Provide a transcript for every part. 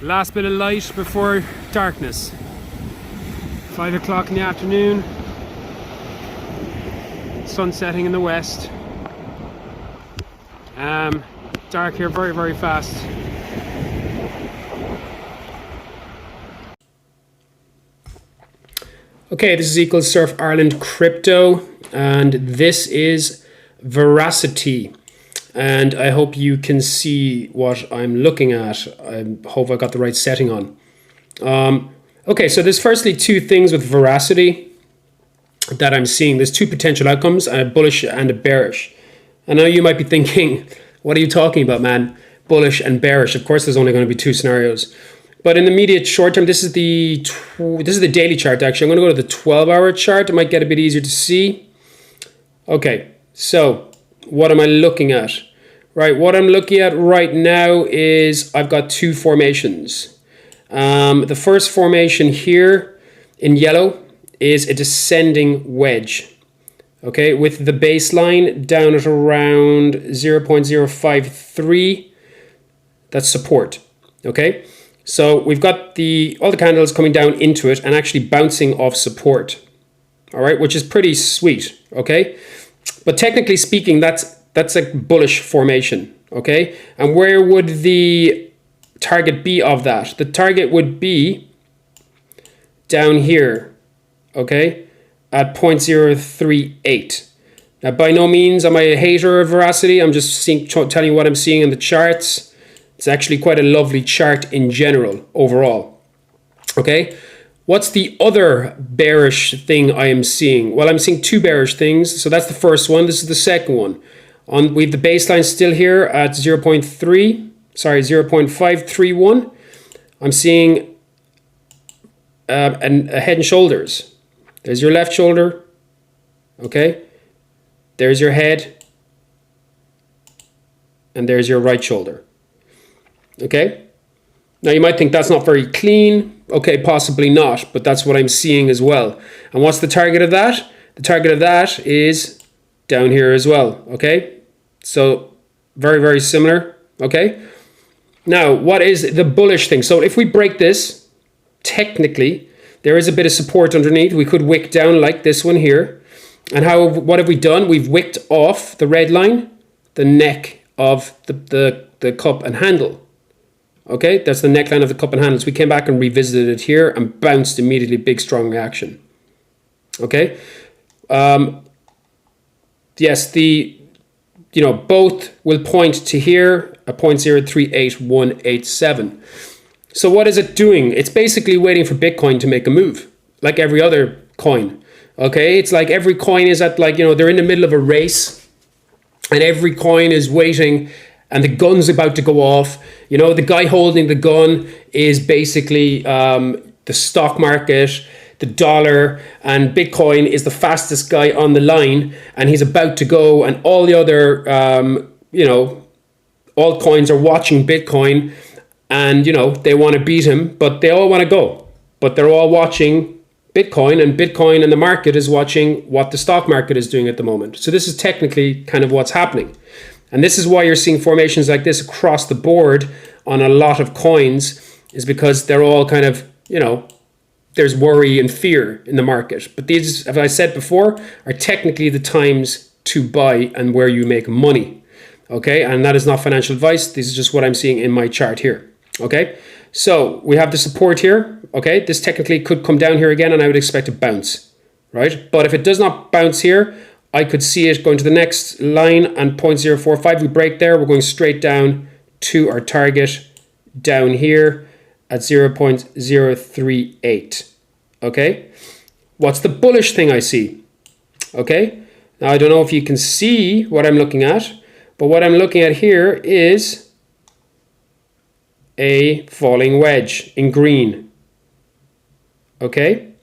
Last bit of light before darkness. 5 o'clock in the afternoon. Sun setting in the west. Dark here very, very fast. Okay, this is Equal Surf Ireland Crypto, and this is Veracity. And I hope you can see what I'm looking at. I hope I got the right setting on. Okay, so there's firstly two things with Veracity that I'm seeing. There's two potential outcomes, a bullish and a bearish. I know you might be thinking, what are you talking about, man? Bullish and bearish. Of course, there's only going to be two scenarios. But in the immediate short term, this is the daily chart, actually. I'm going to go to the 12-hour chart. It might get a bit easier to see. Okay, so what am I looking at? Right, what I'm looking at right now is I've got two formations. The first formation here in yellow is a descending wedge. Okay, with the baseline down at around 0.053, that's support. Okay, so we've got all the candles coming down into it and actually bouncing off support. All right, which is pretty sweet. Okay, but technically speaking, that's a bullish formation. Okay, and where would the target be of that? The target would be down here. Okay, at 0.038. Now, by no means am I a hater of Veracity. I'm just telling you what I'm seeing in the charts. It's actually quite a lovely chart in general, overall. Okay, what's the other bearish thing I am seeing? Well, I'm seeing two bearish things. So that's the first one. This is the second one. We have the baseline still here at 0.531. I'm seeing a head and shoulders. There's your left shoulder. Okay, there's your head, and there's your right shoulder. Okay, now you might think that's not very clean. Okay, possibly not, but that's what I'm seeing as well. And what's the target of that? The target of that is down here as well. Okay, so very, very similar. Okay, now what is the bullish thing? So if we break this, technically there is a bit of support underneath. We could wick down like this one here. And what have we done? We've wicked off the red line, the neck of the cup and handle. Okay, that's the neckline of the cup and handles. We came back and revisited it here and bounced immediately, big strong reaction. Okay, yes, both will point to here at 0.038187. So what is it doing? It's basically waiting for Bitcoin to make a move, like every other coin. Okay, it's like every coin is at they're in the middle of a race, and every coin is waiting. And the gun's about to go off. The guy holding the gun is basically the stock market, the dollar, and Bitcoin is the fastest guy on the line, and he's about to go. And all the other, altcoins are watching Bitcoin, and they want to beat him, but they all want to go. But they're all watching Bitcoin, and Bitcoin and the market is watching what the stock market is doing at the moment. So this is technically kind of what's happening. And this is why you're seeing formations like this across the board on a lot of coins, is because they're all kind of, there's worry and fear in the market. But these, as I said before, are technically the times to buy and where you make money. Okay, and that is not financial advice. This is just what I'm seeing in my chart here. Okay, so we have the support here. Okay, this technically could come down here again, and I would expect a bounce, right? But if it does not bounce here, I could see it going to the next line and 0.045. We break there. We're going straight down to our target down here at 0.038. Okay. What's the bullish thing I see? Okay. Now, I don't know if you can see what I'm looking at, but what I'm looking at here is a falling wedge in green. Okay.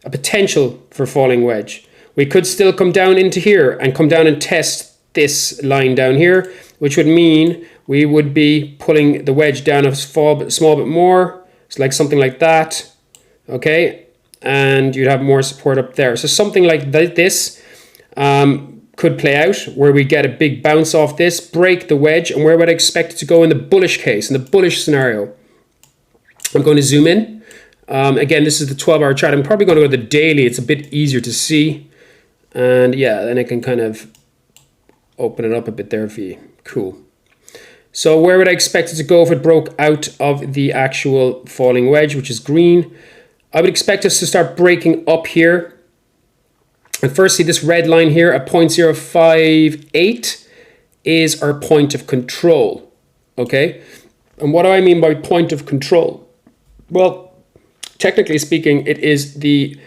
A potential for falling wedge. We could still come down into here and come down and test this line down here, which would mean we would be pulling the wedge down a small bit more. It's like something like that. Okay, and you'd have more support up there. So something like this could play out, where we get a big bounce off this, break the wedge, and where would I expect it to go in the bullish case, in the bullish scenario? I'm going to zoom in. Again, this is the 12-hour chart. I'm probably going to go to the daily. It's a bit easier to see. And yeah, then I can kind of open it up a bit there for you. Cool. So where would I expect it to go if it broke out of the actual falling wedge, which is green? I would expect us to start breaking up here. And firstly, this red line here at 0.058 is our point of control. Okay? And what do I mean by point of control? Well, technically speaking, it is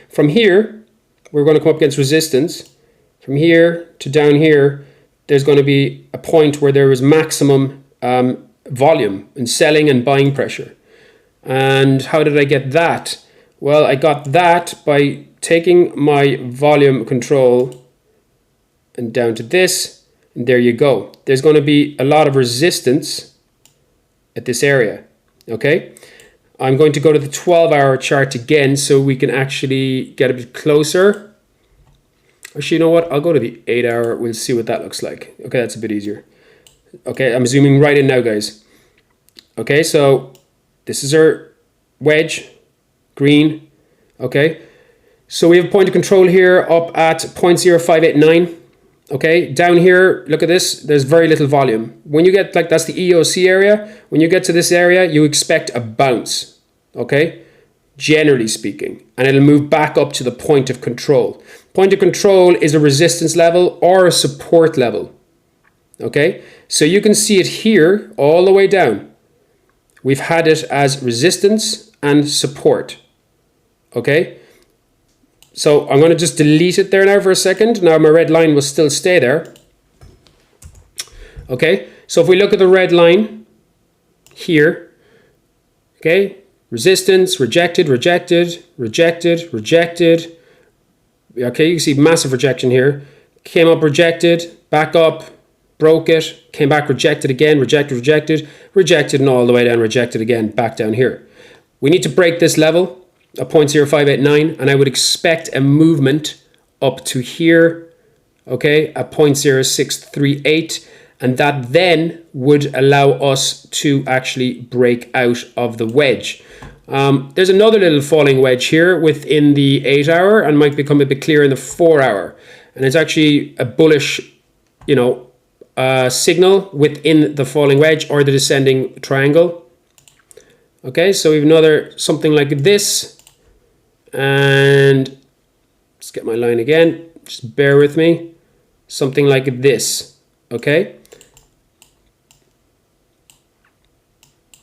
from here, we're going to come up against resistance. From here to down here, there's going to be a point where there is maximum volume and selling and buying pressure. And how did I get that? Well, I got that by taking my volume control and down to this, and there you go. There's going to be a lot of resistance at this area, okay? I'm going to go to the 12-hour chart again so we can actually get a bit closer. Actually, you know what? I'll go to the 8-hour. We'll see what that looks like. Okay, that's a bit easier. Okay, I'm zooming right in now, guys. Okay, so this is our wedge, green. Okay, so we have a point of control here up at 0.0589. Okay, down here, look at this, there's very little volume. When you get, like, that's the EOC area. When you get to this area, you expect a bounce, okay, generally speaking, and it'll move back up to the point of control. Point of control is a resistance level or a support level, okay? So you can see it here all the way down. We've had it as resistance and support, okay? So I'm going to just delete it there now for a second. Now my red line will still stay there. Okay, so if we look at the red line here, okay, resistance, rejected, rejected, rejected, rejected. Okay, you can see massive rejection here. Came up, rejected, back up, broke it, came back, rejected again, rejected, rejected, rejected, and all the way down, rejected again, back down here. We need to break this level at 0.0589, and I would expect a movement up to here, okay, at 0.0638, and that then would allow us to actually break out of the wedge. There's another little falling wedge here within the 8-hour and might become a bit clearer in the 4-hour, and it's actually a bullish, you know, signal within the falling wedge or the descending triangle. Okay, so we have another something like this. And let's get my line again, just bear with me, something like this, okay?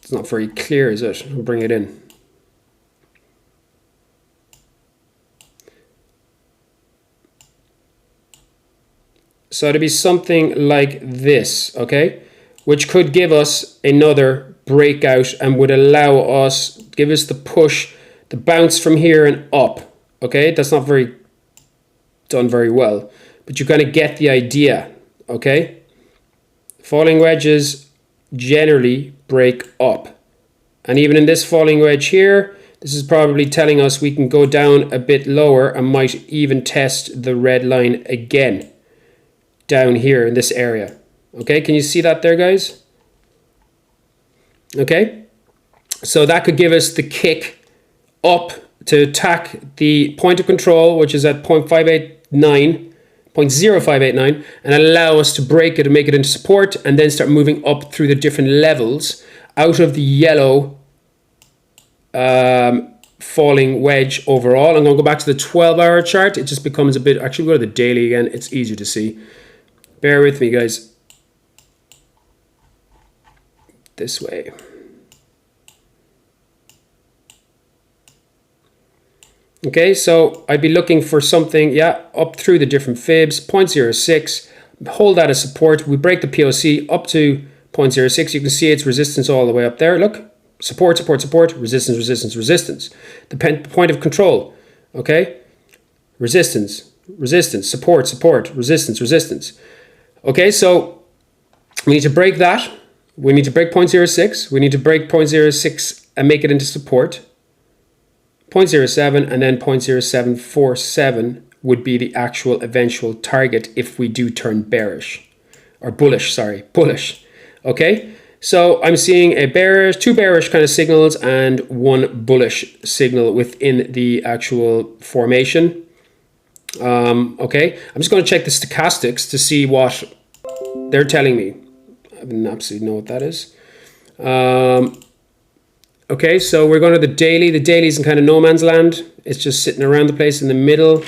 It's not very clear, is it? I'll bring it in. So it'd be something like this, okay? Which could give us another breakout and would allow us, give us the push, the bounce from here and up, okay? That's not done very well, but you kind of get the idea, okay? Falling wedges generally break up. And even in this falling wedge here, this is probably telling us we can go down a bit lower and might even test the red line again down here in this area. Okay, can you see that there, guys? Okay, so that could give us the kick up to attack the point of control, which is at 0.0589, and allow us to break it and make it into support, and then start moving up through the different levels out of the yellow falling wedge overall. I'm going to go back to the 12-hour chart. It just becomes a bit, actually go to the daily again, it's easier to see. Bear with me, guys. This way. Okay, so I'd be looking for something, yeah, up through the different fibs, 0.06, hold that as support. We break the POC up to 0.06. You can see its resistance all the way up there. Look, support, support, support, resistance, resistance, resistance. The point of control, okay? Resistance, resistance, support, support, resistance, resistance. Okay, so we need to break that. We need to break 0.06. We need to break 0.06 and make it into support. 0.07 and then 0.0747 would be the actual eventual target if we do turn bearish or bullish, sorry, bullish. Okay, So I'm seeing a bearish, two bearish kind of signals and one bullish signal within the actual formation. Okay, I'm just going to check the stochastics to see what they're telling me. I don't absolutely know what that is. Okay, so we're going to the daily. The daily's in kind of no man's land. It's just sitting around the place in the middle.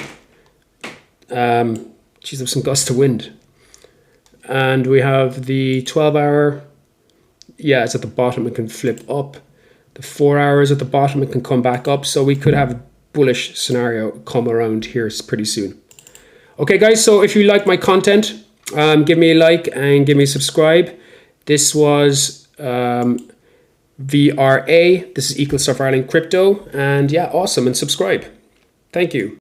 Geez, there's some gust of wind. And we have the 12-hour. Yeah, it's at the bottom. It can flip up. The 4 hours at the bottom. It can come back up. So we could have a bullish scenario come around here pretty soon. Okay, guys. So if you like my content, give me a like and give me a subscribe. This was VRA. This is Equal Stuff Ireland Crypto. And yeah, awesome. And subscribe. Thank you.